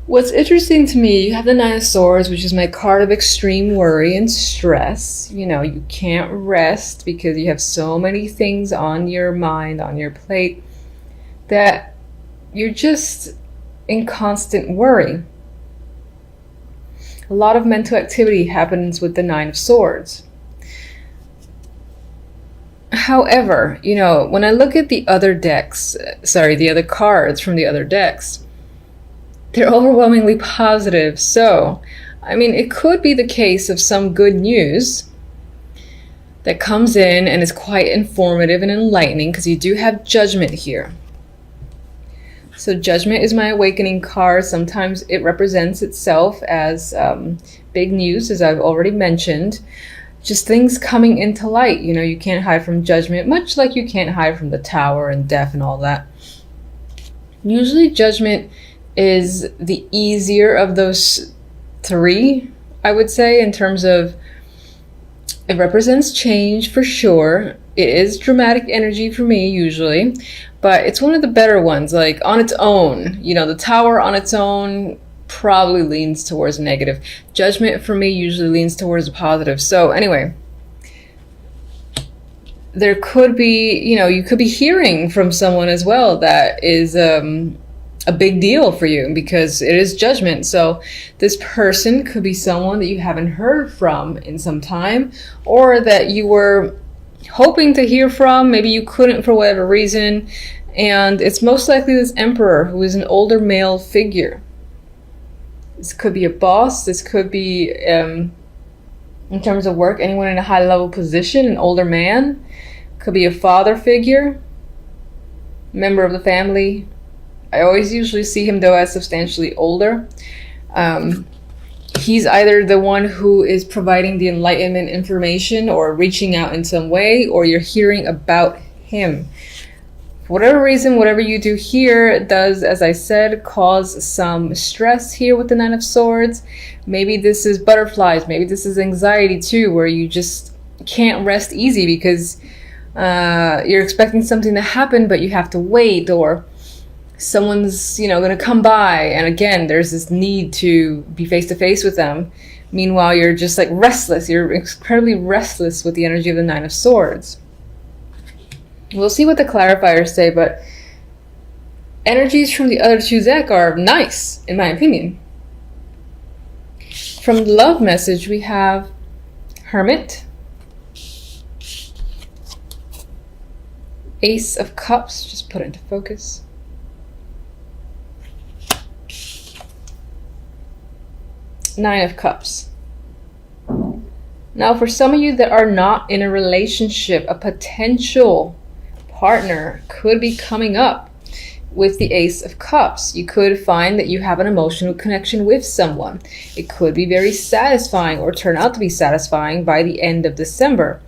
What's interesting to me, you have the Nine of Swords, which is my card of extreme worry and stress. You know, you can't rest because you have so many things on your mind, on your plate, that you're just in constant worry. A lot of mental activity happens with the Nine of Swords. However, you know, when I look at the other decks, the other cards from the other decks, they're overwhelmingly positive. So, I mean, it could be the case of some good news that comes in and is quite informative and enlightening, because you do have Judgment here. So Judgment is my awakening card. Sometimes it represents itself as big news, as I've already mentioned. Just things coming into light. You know, you can't hide from Judgment, much like you can't hide from the Tower and death and all that. Usually Judgment is the easier of those three, I would say, in terms of it represents change for sure. It is dramatic energy for me usually, but it's one of the better ones. Like on its own, you know, the Tower on its own probably leans towards negative. Judgment for me usually leans towards positive. So anyway, there could be, you know, you could be hearing from someone as well that is a big deal for you, because it is Judgment. So this person could be someone that you haven't heard from in some time, or that you were hoping to hear from. Maybe you couldn't for whatever reason. And it's most likely this Emperor, who is an older male figure. This could be a boss. This could be, in terms of work, anyone in a high level position, an older man. Could be a father figure, member of the family. I always usually see him though as substantially older. He's either the one who is providing the enlightenment information or reaching out in some way, or you're hearing about him. For whatever reason, whatever you do here does, as I said, cause some stress here with the Nine of Swords. Maybe this is butterflies. Maybe this is anxiety too, where you just can't rest easy because you're expecting something to happen, but you have to wait, or someone's, you know, going to come by, and again there's this need to be face to face with them. Meanwhile, you're just like restless. You're incredibly restless with the energy of the Nine of Swords. We'll see what the clarifiers say, but energies from the other two decks are nice, in my opinion. From the love message, we have Hermit, Ace of Cups, just put it into focus, Nine of Cups. Now, for some of you that are not in a relationship, a potential partner could be coming up with the Ace of Cups. You could find that you have an emotional connection with someone. It could be very satisfying, or turn out to be satisfying by the end of December,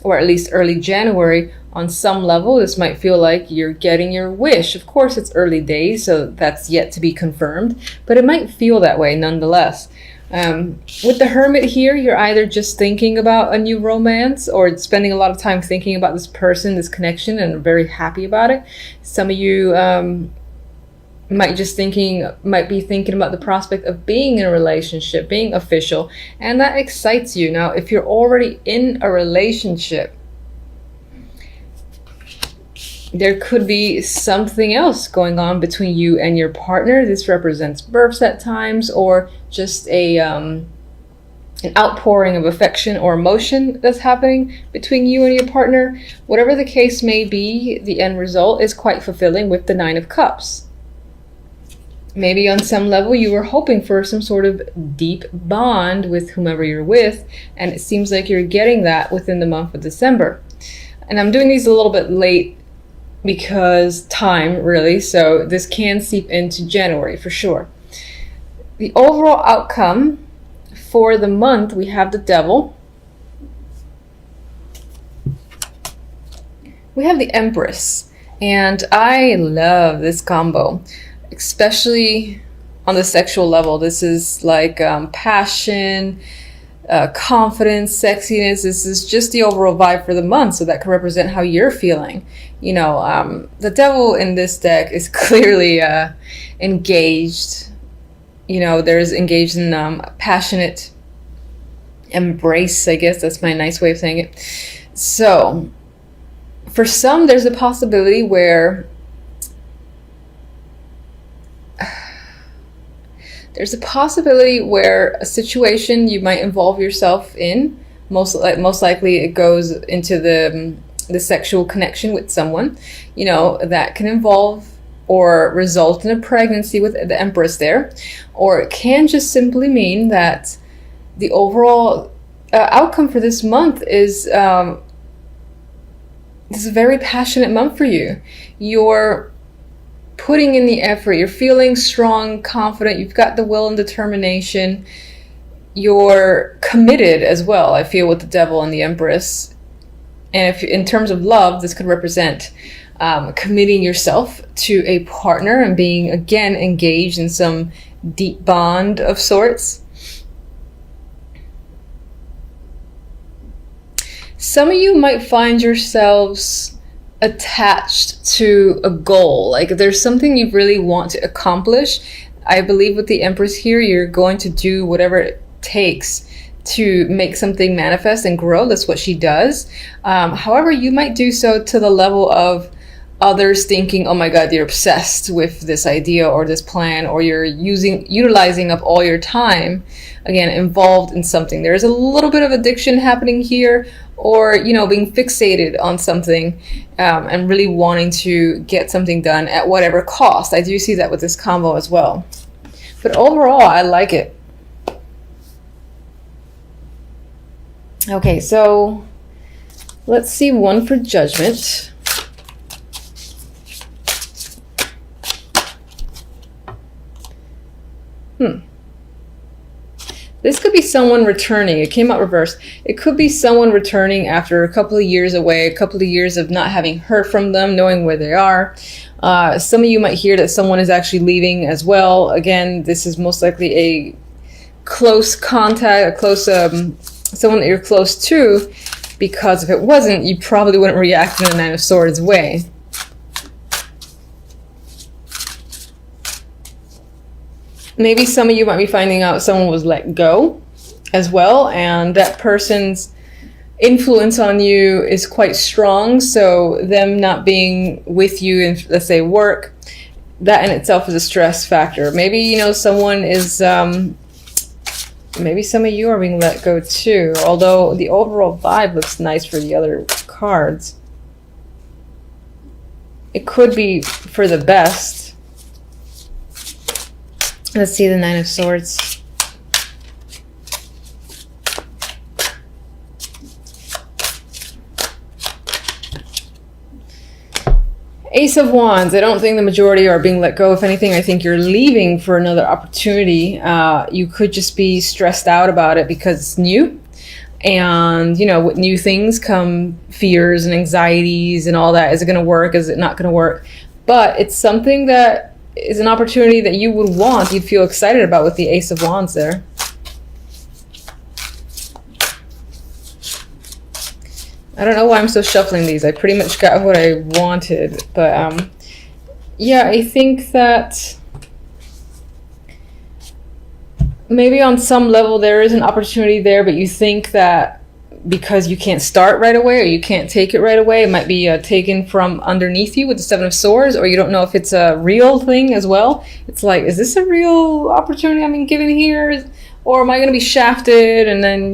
or at least early January. On some level, this might feel like you're getting your wish. Of course, it's early days, so that's yet to be confirmed, but it might feel that way nonetheless. With the Hermit here, you're either just thinking about a new romance, or spending a lot of time thinking about this person, this connection, and are very happy about it. Some of you might be thinking about the prospect of being in a relationship, being official, and that excites you. Now, if you're already in a relationship, there could be something else going on between you and your partner. This represents births at times, or just an outpouring of affection or emotion that's happening between you and your partner. Whatever the case may be, the end result is quite fulfilling with the Nine of Cups. Maybe on some level you were hoping for some sort of deep bond with whomever you're with, and it seems like you're getting that within the month of December. And I'm doing these a little bit late because time, really, so this can seep into January for sure. The overall outcome for the month, we have the Devil, we have the Empress, and I love this combo, especially on the sexual level. This is like passion, confidence, sexiness. This is just the overall vibe for the month, so that can represent how you're feeling. You know, the Devil in this deck is clearly engaged. there's engaged in passionate embrace, I guess that's my nice way of saying it. So for some, there's a possibility where a situation you might involve yourself in, most likely it goes into the sexual connection with someone, that can involve or result in a pregnancy with the Empress there, or it can just simply mean that the overall outcome for this month is this is a very passionate month for you. You're putting in the effort, you're feeling strong, confident, you've got the will and determination, you're committed as well, I feel, with the Devil and the Empress. And if in terms of love, this could represent committing yourself to a partner and being again engaged in some deep bond of sorts. Some of you might find yourselves attached to a goal, like there's something you really want to accomplish. I believe with the Empress here, you're going to do whatever it takes to make something manifest and grow. That's what she does. However, you might do so to the level of others thinking, oh my God, you're obsessed with this idea or this plan, or you're utilizing up all your time, again, involved in something. There's a little bit of addiction happening here, or, being fixated on something and really wanting to get something done at whatever cost. I do see that with this combo as well. But overall, I like it. Okay, so let's see one for judgment. This could be someone returning. It came out reversed. It could be someone returning after a couple of years away, a couple of years of not having heard from them, knowing where they are. Some of you might hear that someone is actually leaving as well. Again, this is most likely a close contact, someone that you're close to, because if it wasn't, you probably wouldn't react in the Nine of Swords way. Maybe some of you might be finding out someone was let go as well, and that person's influence on you is quite strong, so them not being with you in, let's say, work, that in itself is a stress factor. Maybe, someone is, maybe some of you are being let go too, although the overall vibe looks nice for the other cards. It could be for the best. Let's see the Nine of Swords. Ace of Wands. I don't think the majority are being let go. If anything, I think you're leaving for another opportunity. You could just be stressed out about it because it's new. And, with new things come fears and anxieties and all that. Is it going to work? Is it not going to work? But it's something that is an opportunity that you would want, you'd feel excited about with the Ace of Wands there. I don't know why I'm still shuffling these. I pretty much got what I wanted. But yeah, I think that maybe on some level there is an opportunity there, but you think that because you can't start right away or you can't take it right away, it might be taken from underneath you with the Seven of Swords, or you don't know if it's a real thing as well. It's like, is this a real opportunity I'm being given here? Or am I going to be shafted and then,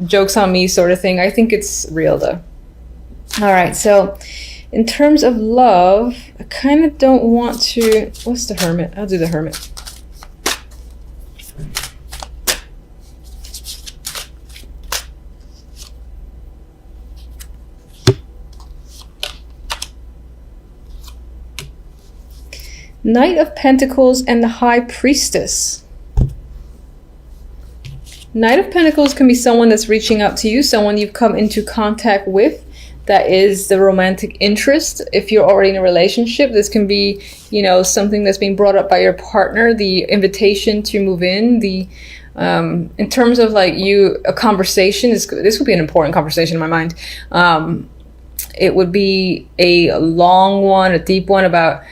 joke's on me sort of thing? I think it's real though. All right, so in terms of love, I kind of don't want to... What's the Hermit? I'll do the Hermit. Knight of Pentacles and the High Priestess. Knight of Pentacles can be someone that's reaching out to you, someone you've come into contact with. That is the romantic interest. If you're already in a relationship, this can be, something that's being brought up by your partner, the invitation to move in, in terms of a conversation, this would be an important conversation in my mind. It would be a long one, a deep one about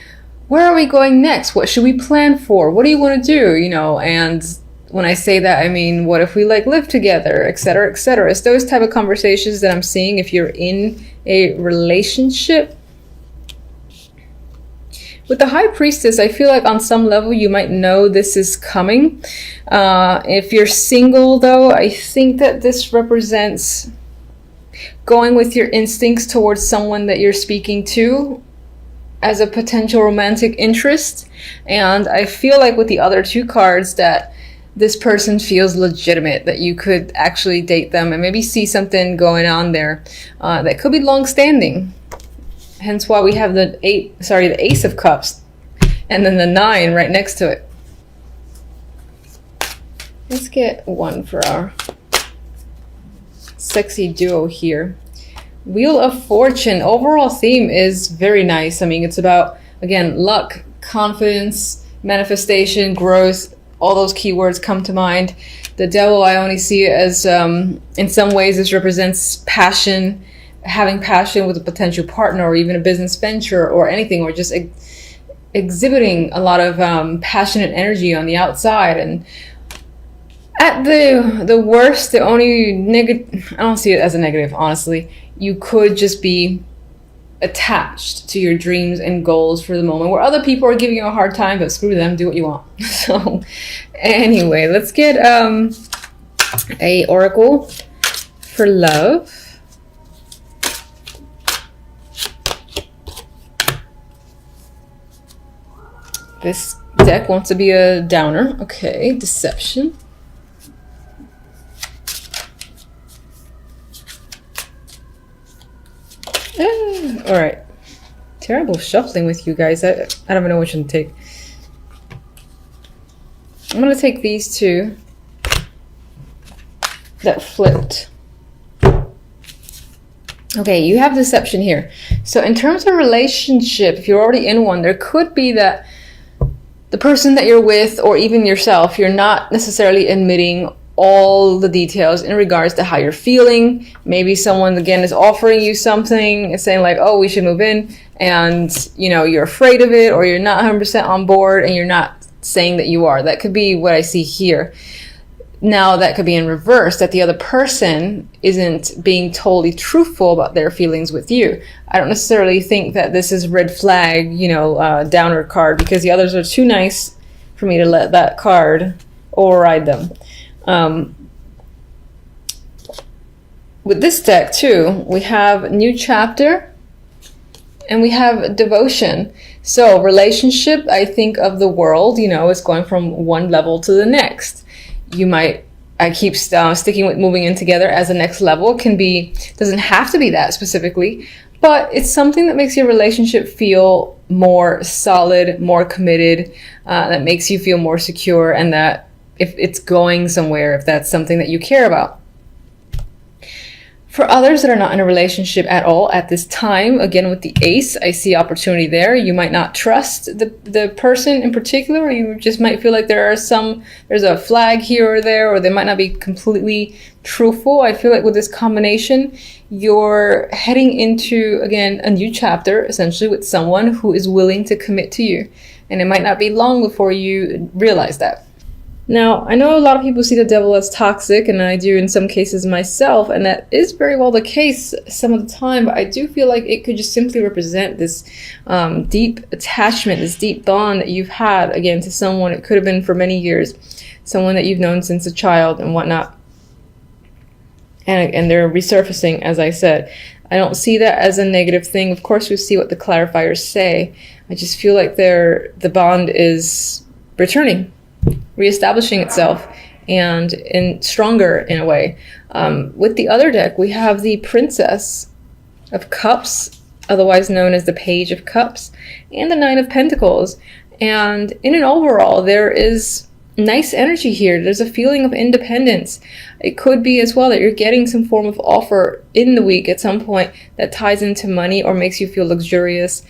where are we going next? What should we plan for? What do you want to do? And when I say that, I mean, what if we live together, etc., etc. It's those type of conversations that I'm seeing if you're in a relationship. With the High Priestess, I feel like on some level you might know this is coming. If you're single, though, I think that this represents going with your instincts towards someone that you're speaking to as a potential romantic interest. And I feel like with the other two cards that this person feels legitimate, that you could actually date them and maybe see something going on there that could be long-standing. Hence why we have the Ace of Cups and then the 9 right next to it. Let's get one for our sexy duo here. Wheel of Fortune. Overall theme is very nice. I mean, it's about, again, luck, confidence, manifestation, growth. All those keywords come to mind. The Devil, I only see it as, in some ways, this represents passion, having passion with a potential partner or even a business venture or anything, or just exhibiting a lot of passionate energy on the outside. And at the worst, the only negative, I don't see it as a negative, honestly. You could just be attached to your dreams and goals for the moment, where other people are giving you a hard time, but screw them, do what you want. So anyway, let's get a oracle for love. This deck wants to be a downer. Okay, deception. All right. Terrible shuffling with you guys. I don't even know which one to take. I'm going to take these two that flipped. Okay, you have deception here. So in terms of relationship, if you're already in one, there could be that the person that you're with, or even yourself, you're not necessarily admitting all the details in regards to how you're feeling. Maybe someone, again, is offering you something, is saying like, oh, we should move in, and you're afraid of it, or you're not 100% on board, and you're not saying that you are. That could be what I see here. Now that could be in reverse, that the other person isn't being totally truthful about their feelings with you. I don't necessarily think that this is red flag, downer card, because the others are too nice for me to let that card override them. With this deck too, we have New Chapter and we have Devotion. So relationship, I think of the world, is going from one level to the next. I keep sticking with moving in together as the next level. Doesn't have to be that specifically, but it's something that makes your relationship feel more solid, more committed, that makes you feel more secure, and that if it's going somewhere, if that's something that you care about. For others that are not in a relationship at all at this time, again with the Ace, I see opportunity there. You might not trust the person in particular, or you just might feel like there's a flag here or there, or they might not be completely truthful. I feel like with this combination, you're heading into, again, a new chapter, essentially with someone who is willing to commit to you. And it might not be long before you realize that. Now, I know a lot of people see the Devil as toxic, and I do in some cases myself, and that is very well the case some of the time, but I do feel like it could just simply represent this deep attachment, this deep bond that you've had, again, to someone. It could have been for many years, someone that you've known since a child and whatnot. And they're resurfacing, as I said. I don't see that as a negative thing. Of course, we see what the clarifiers say. I just feel like the bond is returning, reestablishing itself, and stronger in a way. With the other deck, we have the Princess of Cups, otherwise known as the Page of Cups, and the Nine of Pentacles. And in an overall, there is nice energy here. There's a feeling of independence. It could be as well that you're getting some form of offer in the week at some point that ties into money or makes you feel luxurious,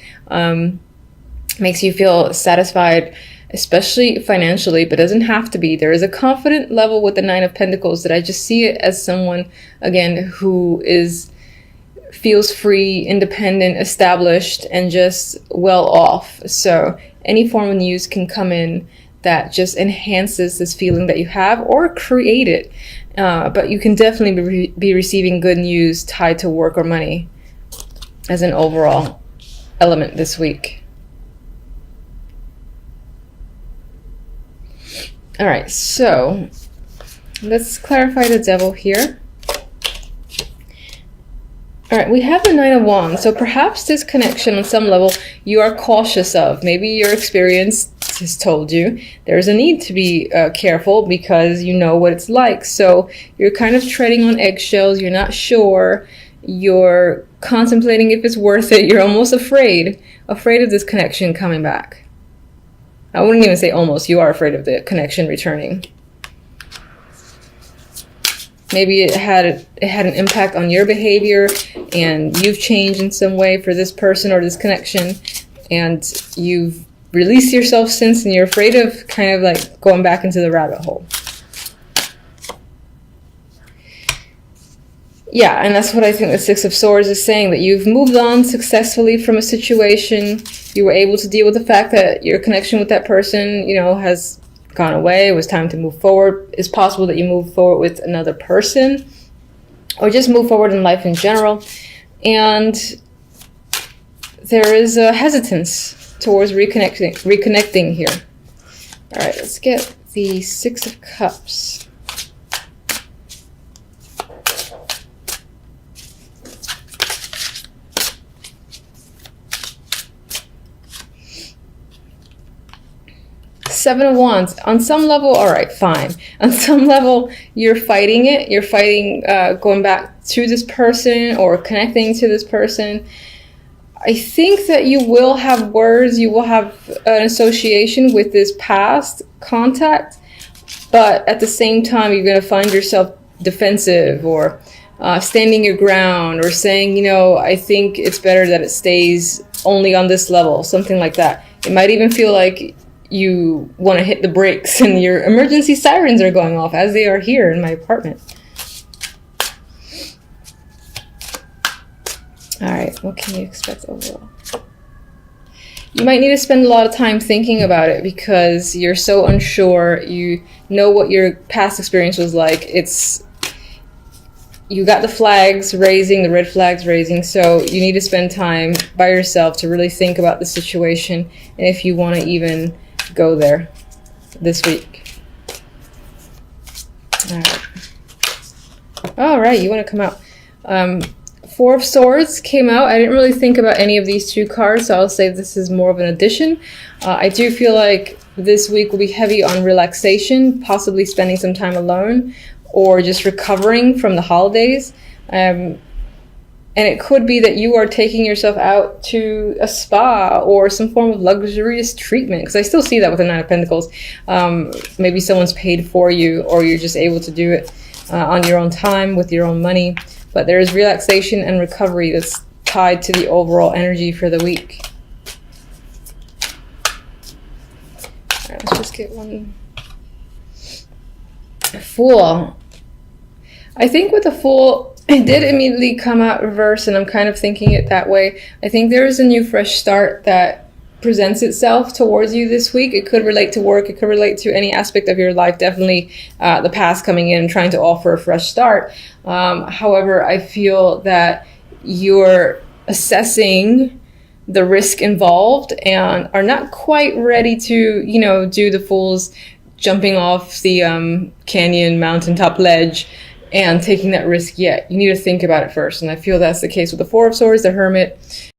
makes you feel satisfied, especially financially, but doesn't have to be. There is a confident level with the Nine of Pentacles that I just see it as someone, again, who feels free, independent, established, and just well off. So any form of news can come in that just enhances this feeling that you have or create it. But you can definitely be receiving good news tied to work or money as an overall element this week. All right, so let's clarify the devil here. All right, we have the Nine of Wands. So perhaps this connection on some level you are cautious of. Maybe your experience has told you there's a need to be careful because you know what it's like. So you're kind of treading on eggshells. You're not sure. You're contemplating if it's worth it. You're almost afraid of this connection coming back. I wouldn't even say almost. You are afraid of the connection returning. Maybe it had an impact on your behavior and you've changed in some way for this person or this connection, and you've released yourself since, and you're afraid of kind of like going back into the rabbit hole. Yeah, and that's what I think the Six of Swords is saying, that you've moved on successfully from a situation. You were able to deal with the fact that your connection with that person, has gone away. It was time to move forward. It's possible that you move forward with another person or just move forward in life in general. And there is a hesitance towards reconnecting here. All right, let's get the Six of Cups. Seven of Wands. On some level, all right, fine. On some level, you're fighting it. You're fighting going back to this person or connecting to this person. I think that you will have words. You will have an association with this past contact. But at the same time, you're going to find yourself defensive or standing your ground or saying, I think it's better that it stays only on this level, something like that. It might even feel like you want to hit the brakes and your emergency sirens are going off, as they are here in my apartment. All right, what can you expect overall? You might need to spend a lot of time thinking about it because you're so unsure. You know what your past experience was like. You got the flags raising, the red flags raising, so you need to spend time by yourself to really think about the situation and if you want to even go there this week. All right, you want to come out. Four of Swords came out. I didn't really think about any of these two cards, so I'll say this is more of an addition. I do feel like this week will be heavy on relaxation, possibly spending some time alone or just recovering from the holidays. And it could be that you are taking yourself out to a spa or some form of luxurious treatment, because I still see that with the Nine of Pentacles. Maybe someone's paid for you or you're just able to do it on your own time with your own money. But there is relaxation and recovery that's tied to the overall energy for the week. All right, let's just get one. Fool. I think with the Fool, it did immediately come out reverse, and I'm kind of thinking it that way. I think there is a new fresh start that presents itself towards you this week. It could relate to work. It could relate to any aspect of your life. Definitely the past coming in and trying to offer a fresh start. However, I feel that you're assessing the risk involved and are not quite ready to, do the Fool's jumping off the canyon mountaintop ledge and taking that risk yet. You need to think about it first. And I feel that's the case with the Four of Swords, the Hermit,